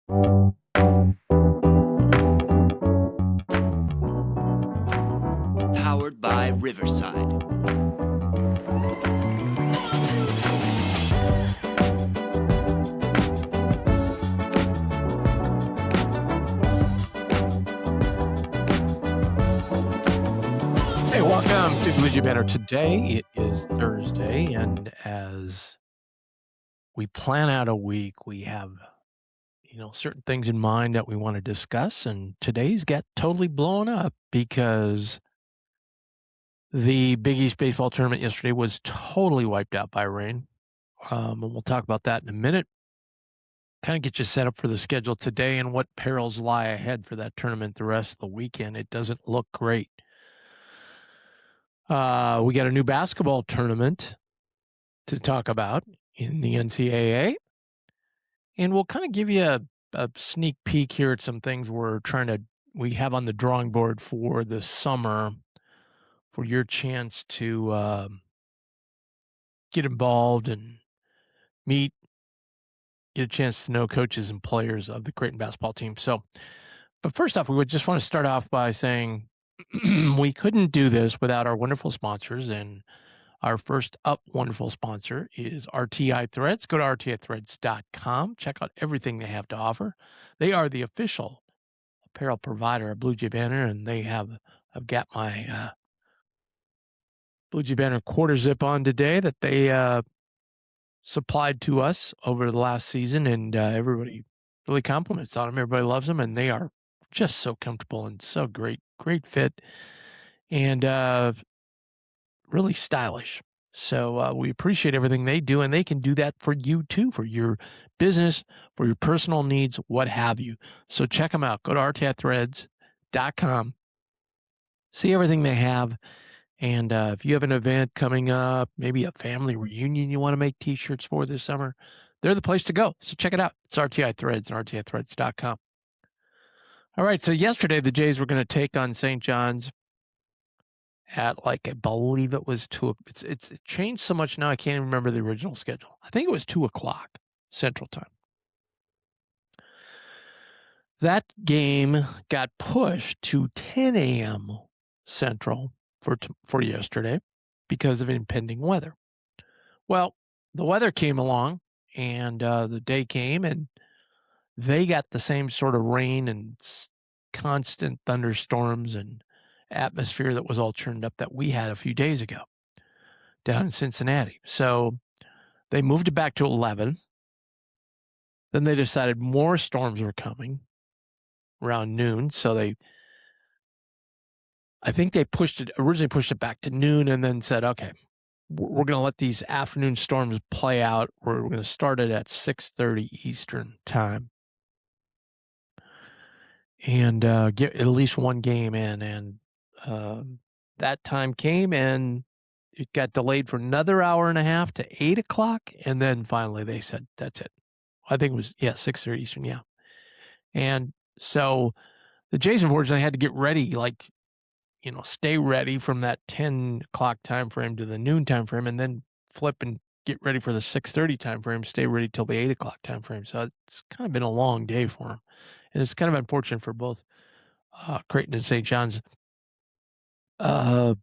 Powered by Riverside. Hey, welcome to BJB Today. It is Thursday, and as we plan out a week, we have, certain things in mind that we want to discuss, and today's got totally blown up because the Big East baseball tournament yesterday was totally wiped out by rain, and we'll talk about that in a minute. Kind of get you set up for the schedule today and what perils lie ahead for that tournament the rest of the weekend. It doesn't look great. We got a new basketball tournament to talk about in the NCAA. And we'll kind of give you a sneak peek here at some things we have on the drawing board for the summer for your chance to get involved and get a chance to know coaches and players of the Creighton basketball team. So, but first off, we would just want to start off by saying we couldn't do this without our wonderful sponsors, and our first up wonderful sponsor is RTI Threads. Go to rtithreads.com. Check out everything they have to offer. They are the official apparel provider of Blue Jay Banner, and I've got my Blue Jay Banner quarter zip on today that they supplied to us over the last season, and everybody really compliments on them. Everybody loves them, and they are just so comfortable and so great fit, and really stylish. So we appreciate everything they do, and they can do that for you too, for your business, for your personal needs, what have you. So check them out. Go to rtithreads.com. See everything they have. And if you have an event coming up, maybe a family reunion you want to make T-shirts for this summer, they're the place to go. So check it out. It's RTI Threads and rtithreads.com. All right, so yesterday the Jays were going to take on St. John's at I believe it was 2. It's changed so much now I can't even remember the original schedule. I think it was 2:00 Central Time. That game got pushed to 10 a.m. Central for yesterday because of impending weather. Well, the weather came along, and the day came, and they got the same sort of rain and constant thunderstorms and atmosphere that was all churned up that we had a few days ago down in Cincinnati. So they moved it back to 11. Then they decided more storms were coming around noon. So I think they originally pushed it back to noon, and then said, okay, we're going to let these afternoon storms play out. We're going to start it at 6:30 Eastern time and get at least one game in. And that time came, and it got delayed for another hour and a half to 8:00. And then finally they said, that's it. I think it was, 6:30 Eastern. Yeah. And so the Jays unfortunately had to get ready, stay ready from that 10:00 time frame to the noon time frame, and then flip and get ready for the 6:30 time frame, stay ready till the 8:00 time frame. So it's kind of been a long day for them. And it's kind of unfortunate for both Creighton and St. John's. Xavier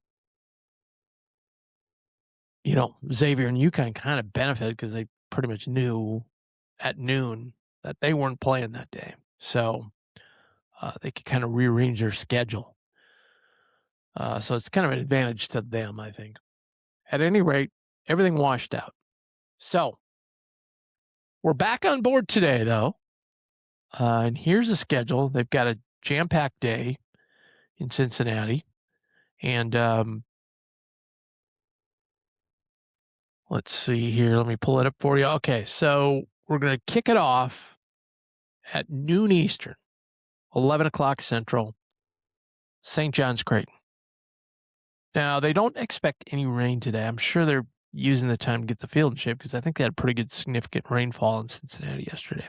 and UConn kind of benefited because they pretty much knew at noon that they weren't playing that day. So they could kind of rearrange their schedule. So it's kind of an advantage to them, I think. At any rate, everything washed out. So we're back on board today, though. And here's the schedule. They've got a jam-packed day in Cincinnati. And let's see here. Let me pull it up for you. Okay, so we're going to kick it off at noon Eastern, 11:00 Central, St. John's Creighton. Now, they don't expect any rain today. I'm sure they're using the time to get the field in shape because I think they had a pretty good significant rainfall in Cincinnati yesterday.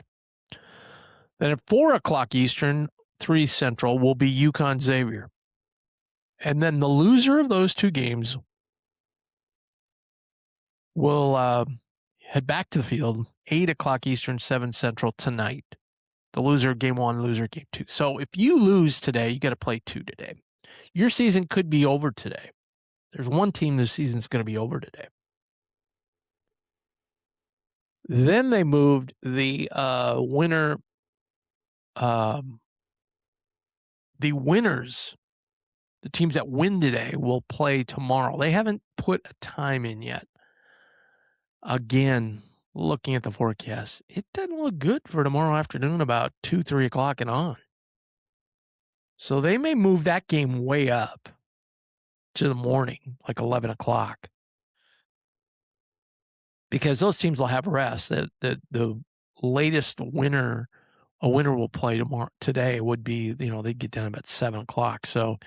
Then at 4:00 Eastern, 3 Central, will be UConn Xavier. And then the loser of those two games will head back to the field, 8:00 Eastern, 7 Central tonight. The loser of game 1, loser of game 2. So if you lose today, you got to play 2 today. Your season could be over today. There's one team this season's going to be over today. Then they moved the winner. The winners, the teams that win today, will play tomorrow. They haven't put a time in yet. Again, looking at the forecast, it doesn't look good for tomorrow afternoon about 2, 3 o'clock and on. So they may move that game way up to the morning, like 11 o'clock. Because those teams will have rest. The latest winner, a winner will play today would be, they'd get done about 7 o'clock. So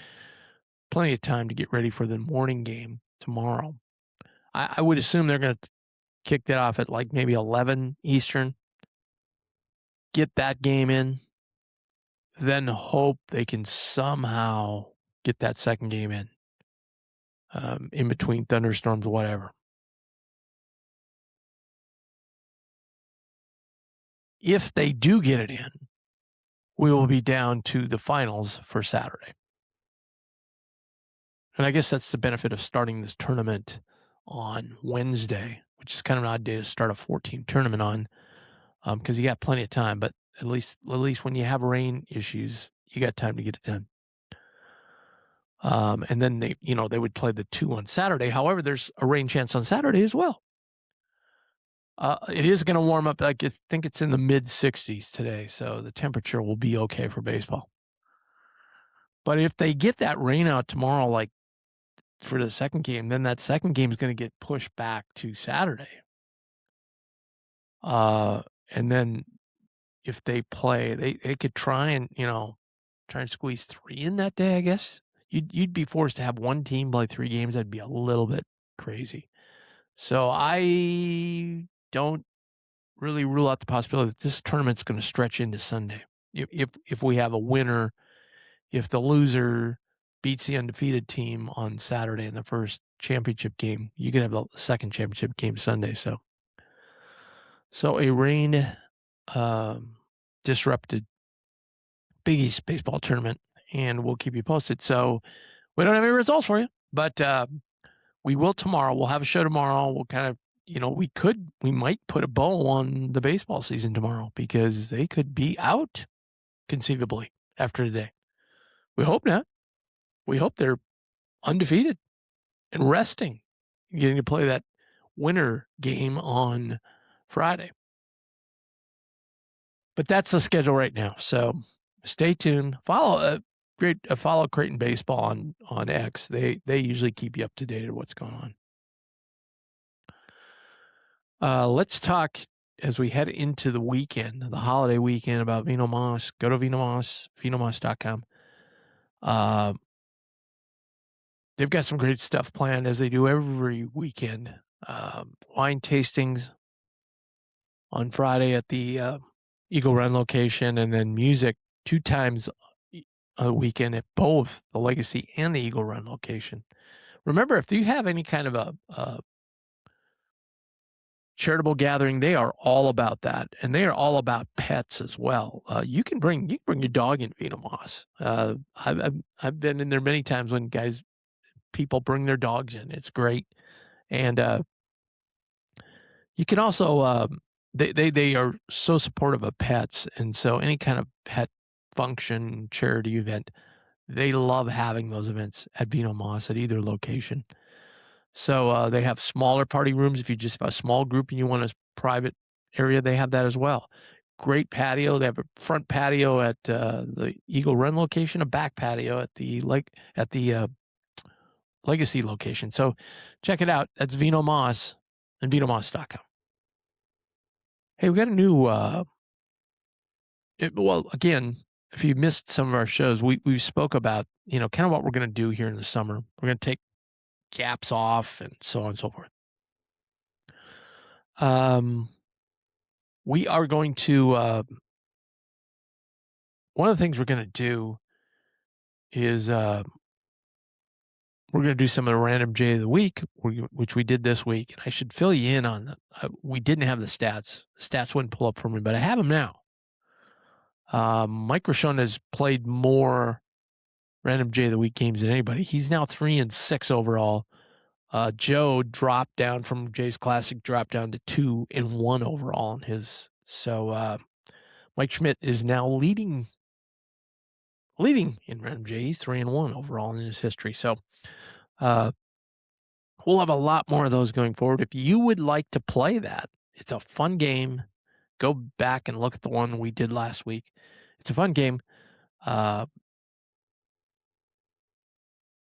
plenty of time to get ready for the morning game tomorrow. I would assume they're going to kick that off at like maybe 11 Eastern. Get that game in. Then hope they can somehow get that second game in between thunderstorms, whatever. If they do get it in, we will be down to the finals for Saturday. And I guess that's the benefit of starting this tournament on Wednesday, which is kind of an odd day to start a 14 tournament on, because you got plenty of time. But at least when you have rain issues, you got time to get it done. And then they would play the 2 on Saturday. However, there's a rain chance on Saturday as well. It is going to warm up. I think it's in the mid 60s today, so the temperature will be okay for baseball. But if they get that rain out tomorrow, like for the second game, then that second game is going to get pushed back to Saturday. And then if they play, they could try and squeeze 3 in that day. I guess you'd be forced to have one team play 3 games. That'd be a little bit crazy. So I don't really rule out the possibility that this tournament's going to stretch into Sunday. If we have a winner, if the loser beats the undefeated team on Saturday in the first championship game, you can have the second championship game Sunday. So a rain disrupted Big East baseball tournament, and we'll keep you posted. So we don't have any results for you, but we will tomorrow. We'll have a show tomorrow. We'll kind of, we might put a bow on the baseball season tomorrow because they could be out conceivably after today. We hope not. We hope they're undefeated and resting, getting to play that winter game on Friday. But that's the schedule right now. So stay tuned. Follow Creighton Baseball on X. They usually keep you up to date on what's going on. Let's talk as we head into the weekend, the holiday weekend, about Vino Mas. Go to Vino Mas, VinoMas.com. They've got some great stuff planned, as they do every weekend. Wine tastings on Friday at the Eagle Run location, and then music 2 times a weekend at both the Legacy and the Eagle Run location. Remember, if you have any kind of a charitable gathering, they are all about that, and they are all about pets as well. You can bring your dog in Vino Mas. I've been in there many times when people bring their dogs in. It's great, and you can also they are so supportive of pets, and so any kind of pet function, charity event, they love having those events at Vino Mas at either location. So they have smaller party rooms. If you just have a small group and you want a private area, they have that as well. Great patio. They have a front patio at the Eagle Run location, a back patio at the Legacy location. So check it out. That's Vino Mas and VinoMas.com. Hey, we got a new. Again, if you missed some of our shows, we spoke about kind of what we're going to do here in the summer. We're going to take gaps off and so on and so forth. We are going to, one of the things we're going to do is we're going to do some of the random J of the week, which we did this week. And I should fill you in on we didn't have the stats. The stats wouldn't pull up for me, but I have them now. Mike Rochon has played more Random J of the Week games than anybody. He's now 3-6 overall. Joe dropped down from Jay's Classic, dropped down to 2-1 overall in his. So Mike Schmidt is now leading in Random J. He's 3-1 overall in his history. So we'll have a lot more of those going forward. If you would like to play that, it's a fun game. Go back and look at the one we did last week. It's a fun game. All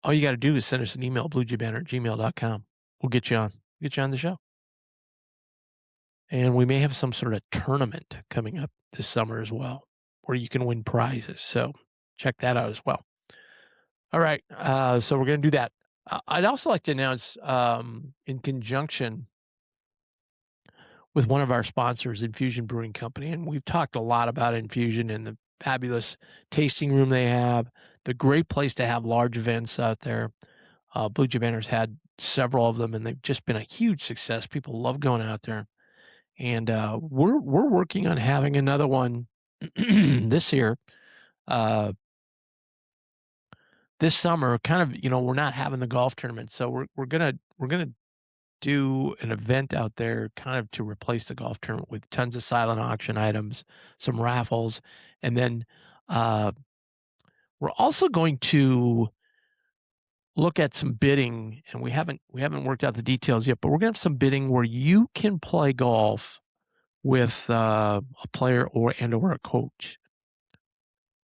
you got to do is send us an email, bluejaybanner@gmail.com. We'll get you on the show. And we may have some sort of tournament coming up this summer as well, where you can win prizes. So check that out as well. All right. So we're going to do that. I'd also like to announce, in conjunction with one of our sponsors, Infusion Brewing Company, and we've talked a lot about Infusion and the fabulous tasting room they have, the great place to have large events out there. Blue Jay Banner's had several of them, and they've just been a huge success. People love going out there. And we're working on having another one this year, this summer. Kind of, we're not having the golf tournament, so we're gonna do an event out there, kind of to replace the golf tournament, with tons of silent auction items, some raffles, and then we're also going to look at some bidding. And we haven't worked out the details yet, but we're gonna have some bidding where you can play golf with a player or a coach.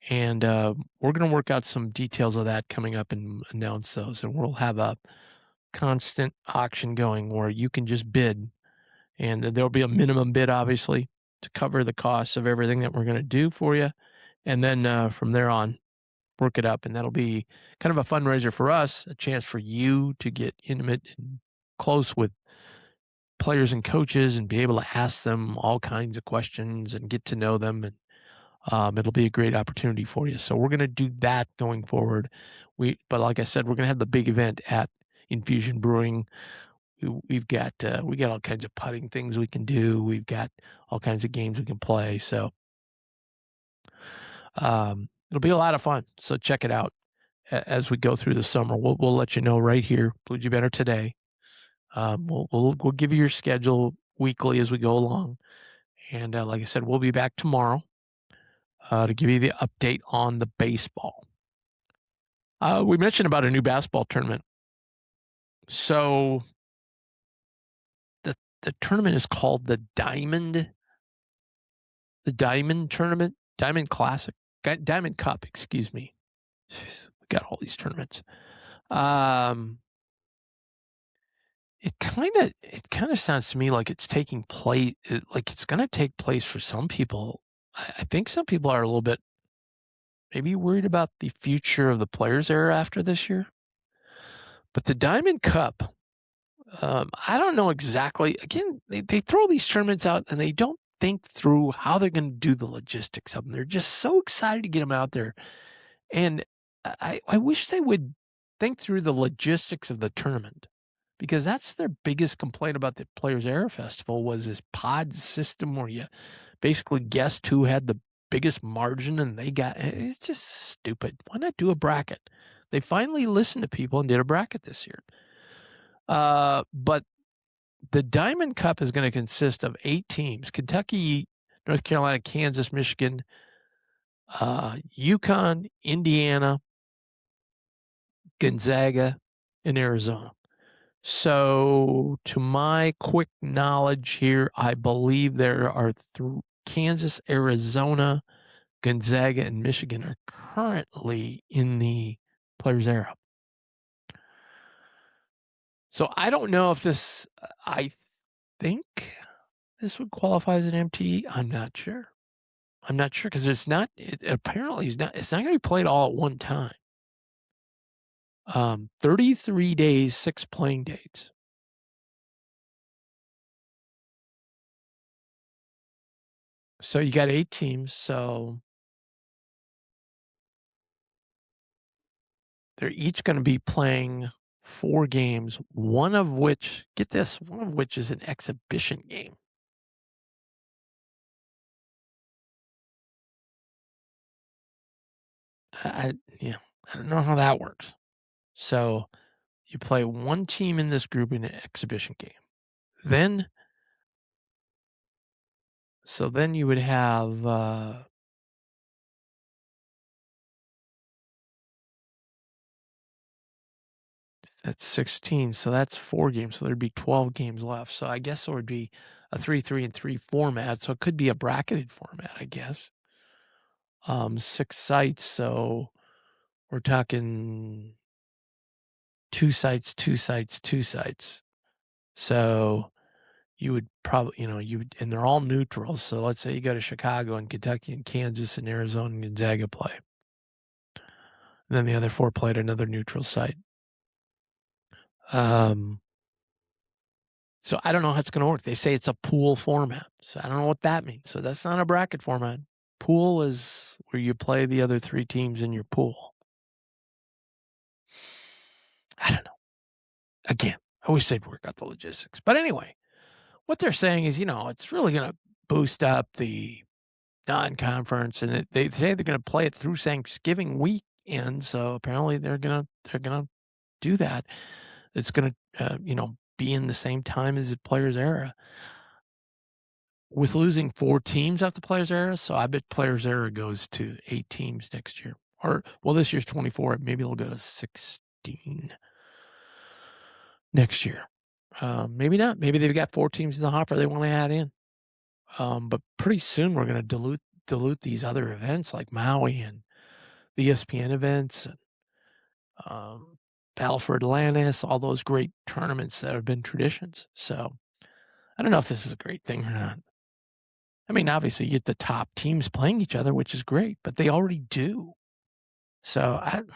And we're going to work out some details of that coming up and announce those. And we'll have a constant auction going where you can just bid. And there'll be a minimum bid, obviously, to cover the costs of everything that we're going to do for you. And then from there on, work it up. And that'll be kind of a fundraiser for us, a chance for you to get intimate and close with players and coaches and be able to ask them all kinds of questions and get to know them. And it'll be a great opportunity for you. So we're going to do that going forward. But like I said, we're going to have the big event at Infusion Brewing. We've got all kinds of putting things we can do. We've got all kinds of games we can play. So it'll be a lot of fun. So check it out as we go through the summer. We'll let you know right here, Blue Jay Banner Today. We'll give you your schedule weekly as we go along. And like I said, we'll be back tomorrow to give you the update on the baseball. We mentioned about a new basketball tournament. So the tournament is called the Diamond Tournament, Diamond Classic, Diamond Cup, excuse me. Jeez, we got all these tournaments. It kind of sounds to me like it's taking place, like it's going to take place for some people. I think some people are a little bit maybe worried about the future of the Players Era after this year. But the Diamond Cup, I don't know exactly. Again, they throw these tournaments out and they don't think through how they're going to do the logistics of them. They're just so excited to get them out there. And I wish they would think through the logistics of the tournament, because that's their biggest complaint about the Players Era Festival, was this pod system where you basically guessed who had the biggest margin and they got. It's just stupid. Why not do a bracket? They finally listened to people and did a bracket this year. But the Diamond Cup is going to consist of 8 teams: Kentucky, North Carolina, Kansas, Michigan, UConn, Indiana, Gonzaga, and Arizona. So to my quick knowledge here, I believe there are Kansas, Arizona, Gonzaga, and Michigan are currently in the Players Era. So I don't know if this, I think this would qualify as an MTE. I'm not sure because it's not going to be played all at one time. 33 days, 6 playing dates. So you got 8 teams. So they're each going to be playing 4 games, one of which, get this, one of which is an exhibition game. Yeah, I don't know how that works. So you play one team in this group in an exhibition game. Then you would have that's 16. So that's 4 games. So there'd be 12 games left. So I guess it would be a 3-3-3 format. So it could be a bracketed format, I guess. 6 sites. So we're talking 2 sites, 2 sites, 2 sites. So you would probably, and they're all neutrals. So let's say you go to Chicago and Kentucky and Kansas and Arizona and Gonzaga play. And then the other 4 played another neutral site. So I don't know how it's going to work. They say it's a pool format. So I don't know what that means. So that's not a bracket format. Pool is where you play the other 3 teams in your pool. I don't know. Again, I wish they'd work out the logistics. But anyway, what they're saying is, it's really going to boost up the non-conference, and they say they're going to play it through Thanksgiving weekend. So apparently they're gonna do that. It's going to be in the same time as the Players Era. With losing 4 teams off the Players Era, so I bet Players Era goes to 8 teams next year. Or, well, this year's 24. Maybe it'll go to 16 next year. Maybe not. Maybe they've got 4 teams in the hopper they want to add in. But pretty soon we're going to dilute these other events like Maui and the ESPN events and Battle for Atlantis, all those great tournaments that have been traditions. So I don't know if this is a great thing or not. I mean, obviously, you get the top teams playing each other, which is great, but they already do. So, and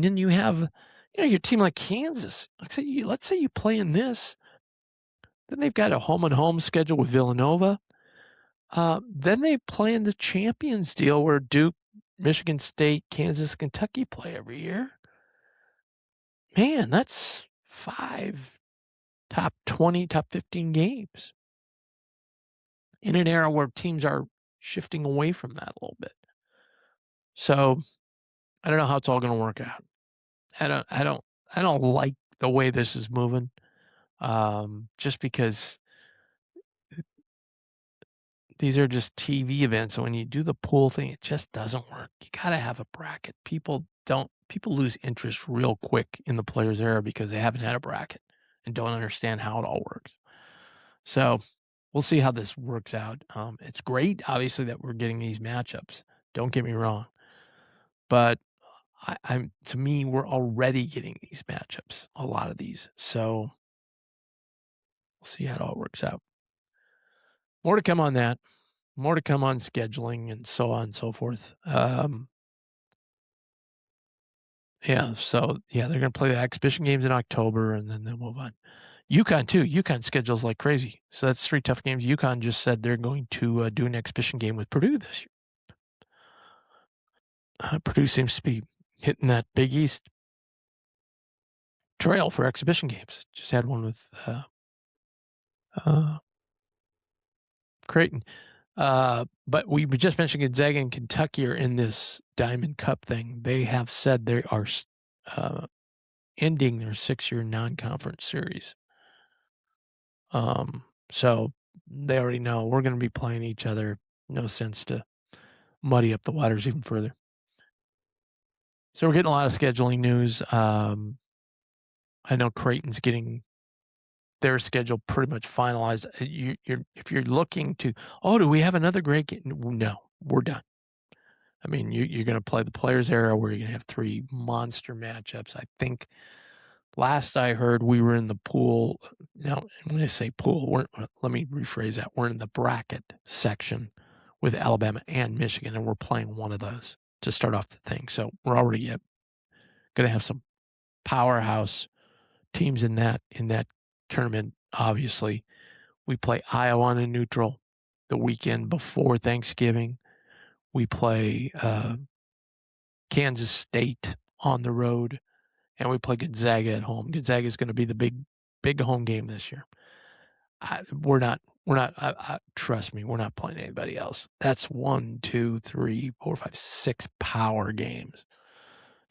then you have, your team like Kansas. Let's say you play in this. Then they've got a home and home schedule with Villanova. Then they play in the Champions deal where Duke, Michigan State, Kansas, Kentucky play every year. Man, that's 5 top 20, top 15 games in an era where teams are shifting away from that a little bit. So I don't know how it's all going to work out. I don't like the way this is moving. Just because these are just TV events. So when you do the pool thing, it just doesn't work. You got to have a bracket. People lose interest real quick in the Players Era because they haven't had a bracket and don't understand how it all works. So we'll see how this works out. It's great, obviously, that we're getting these matchups. Don't get me wrong. But to me, we're already getting these matchups, a lot of these. So we'll see how it all works out. More to come on that. More to come on scheduling and so on and so forth. Yeah, so they're going to play the exhibition games in October, and then they'll move on. UConn too. UConn schedules like crazy, so that's 3 tough games. UConn just said they're going to do an exhibition game with Purdue this year. Purdue seems to be hitting that Big East trail for exhibition games. Just had one with Creighton. But we just mentioned Gonzaga and Kentucky are in this Diamond Cup thing. They have said they are ending their 6-year non-conference series. So they already know we're going to be playing each other. No sense to muddy up the waters even further. So we're getting a lot of scheduling news. I know Creighton's getting their schedule pretty much finalized. If you're looking to, do we have another great game? No, we're done. I mean, you're going to play the Players Era where you're going to have 3 monster matchups. I think last I heard we were in the pool. Now, when I say pool, let me rephrase that. We're in the bracket section with Alabama and Michigan, and we're playing one of those to start off the thing. So we're already going to have some powerhouse teams in that tournament. Obviously, we play Iowa on a neutral the weekend before Thanksgiving. We play Kansas State on the road, and we play Gonzaga at home. Gonzaga is going to be the big home game this year. We're not We're not, trust me, we're not playing anybody else. That's 1, 2, 3, 4, 5, 6 power games.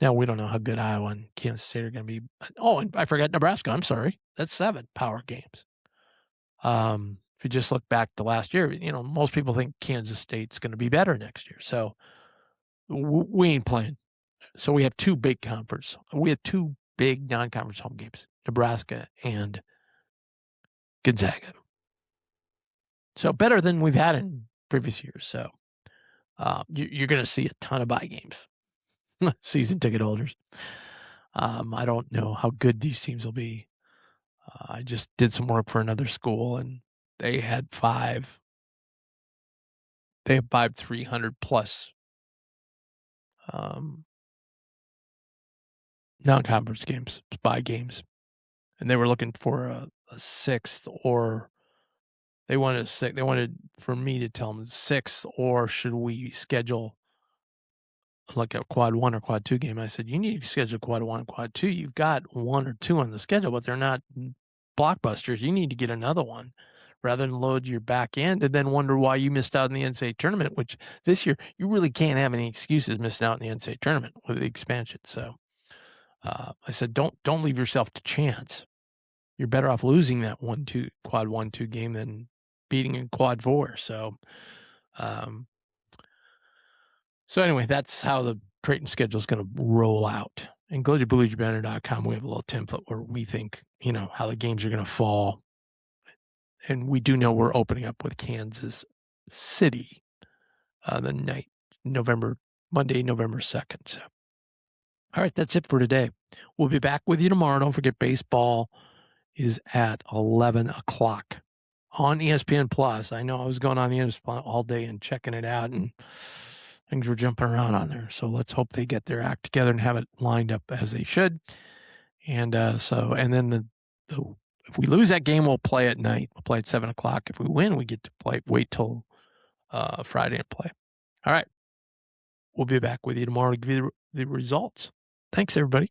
Now, we don't know how good Iowa and Kansas State are going to be. Oh, and I forgot Nebraska. I'm sorry. That's 7 power games. If you just look back to last year, most people think Kansas State's going to be better next year. So we ain't playing. So we have 2 big conference. We have 2 big non-conference home games, Nebraska and Gonzaga. So better than we've had in previous years. So you're going to see a ton of bye games. Season ticket holders. I don't know how good these teams will be. I just did some work for another school, and they had 5. They have 5 300 plus non-conference games, bye games, and they were looking for a 6th, or they wanted a 6th. They wanted for me to tell them 6th, or should we schedule like a quad 1 or quad 2 game? I said, you need to schedule quad 1 and quad 2. You've got 1 or 2 on the schedule, but they're not blockbusters. You need to get another one rather than load your back end and then wonder why you missed out in the NCAA tournament, which this year you really can't have any excuses missing out in the NCAA tournament with the expansion. So I said, don't leave yourself to chance. You're better off losing that quad 1-2 game than beating in quad 4. So anyway, that's how the Creighton schedule is going to roll out. And go to BlueJayBanner.com. We have a little template where we think, how the games are going to fall. And we do know we're opening up with Kansas City the night, Monday, November 2nd. So, all right, that's it for today. We'll be back with you tomorrow. Don't forget, baseball is at 11 o'clock on ESPN Plus. I know I was going on ESPN all day and checking it out, and things were jumping around on there. So let's hope they get their act together and have it lined up as they should. And and then if we lose that game, we'll play at night. We'll play at 7 o'clock. If we win, we get to wait till Friday and play. All right. We'll be back with you tomorrow to give you the results. Thanks, everybody.